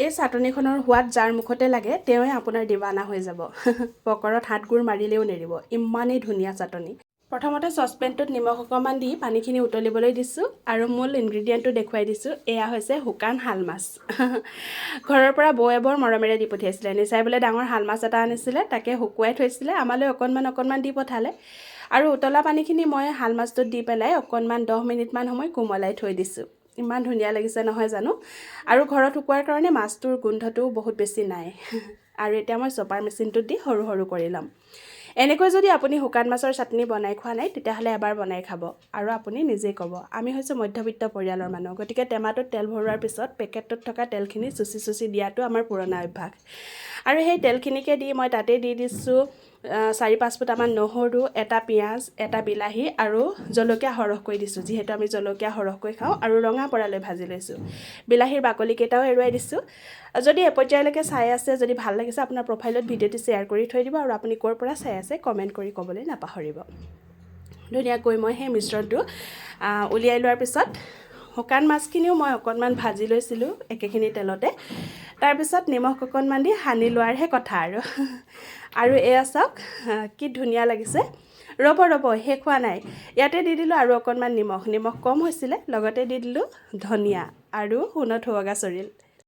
এই চাটনিখনৰ সোৱাদ যাৰ মুখতে লাগে তেওঁৱে আপোনাৰ দিৱানা হৈ যাব পকৰত হাত গুৰ মাৰিলেও নেৰিব ইমানেই ধুনীয়া চাটনি প্ৰথমতে চচপেনটোত নিমখ অকণমান দি পানীখিনি উতলিবলৈ দিছোঁ আৰু মূল ইনগ্ৰিডিয়েণ্টটো দেখুৱাই দিছোঁ এয়া হৈছে শুকান শাল মাছ ঘৰৰ পৰা বৌয়ে বৰ মৰমেৰে দি পঠিয়াইছিলে নিচাই বোলে ডাঙৰ শাল মাছ এটা আনিছিলে তাকে শুকুৱাই থৈছিলে আমালৈ অকণমান দি পঠালে আৰু উতলা পানীখিনি মই শাল মাছটোত দি পেলাই অকণমান 10 মিনিটমান সময় কোমলাই থৈ দিছোঁ ইমান ধুনীয়া লাগিছে নহয় জানো আৰু ঘৰত শুকুৱাৰ কাৰণে মাছটোৰ গোন্ধটোও বহুত বেছি নাই আৰু এতিয়া মই চপাৰ মেচিনটোত দি সৰু সৰু কৰি ল'ম এনেকৈ যদি আপুনি শুকান মাছৰ চাটনি বনাই খোৱা নাই তেতিয়াহ'লে এবাৰ বনাই খাব আৰু আপুনি নিজেই ক'ব আমি হৈছে মধ্যবিত্ত পৰিয়ালৰ মানুহ গতিকে টেমাটোত তেল ভৰোৱাৰ পিছত পেকেটটোত থকা তেলখিনি চুচি দিয়াটো আমাৰ পুৰণা অভ্যাস আৰু সেই তেলখিনিকে দি মই তাতে দি দিছোঁ 4-5 ফুটামান নহৰু এটা পিঁয়াজ এটা বিলাহী আৰু জলকীয়া সৰহকৈ দিছোঁ যিহেতু আমি জলকীয়া সৰহকৈ খাওঁ আৰু ৰঙা পৰালৈ ভাজি লৈছোঁ বিলাহীৰ বাকলিকেইটাও এৰুৱাই দিছোঁ যদি এপৰ্যায়লৈকে চাই আছে যদি ভাল লাগিছে আপোনাৰ প্ৰফাইলত ভিডিঅ'টো শ্বেয়াৰ কৰি থৈ দিব আৰু আপুনি ক'ৰ পৰা চাই আছে কমেণ্ট কৰি ক'বলৈ নাপাহৰিব ধুনীয়াকৈ মই সেই মিশ্ৰণটো উলিয়াই লোৱাৰ পিছত শুকান মাছখিনিও মই অকণমান ভাজি লৈছিলোঁ একেখিনি তেলতে তাৰপিছত নিমখ অকণমান দি সানি লোৱাৰহে কথা আৰু এয়া চাওক কি ধুনীয়া লাগিছে ৰ'ব শেষ হোৱা নাই ইয়াতে দি দিলোঁ আৰু অকণমান নিমখ কম হৈছিলে লগতে দি দিলোঁ ধনিয়া আৰু সোণত সুৱগা চৰিল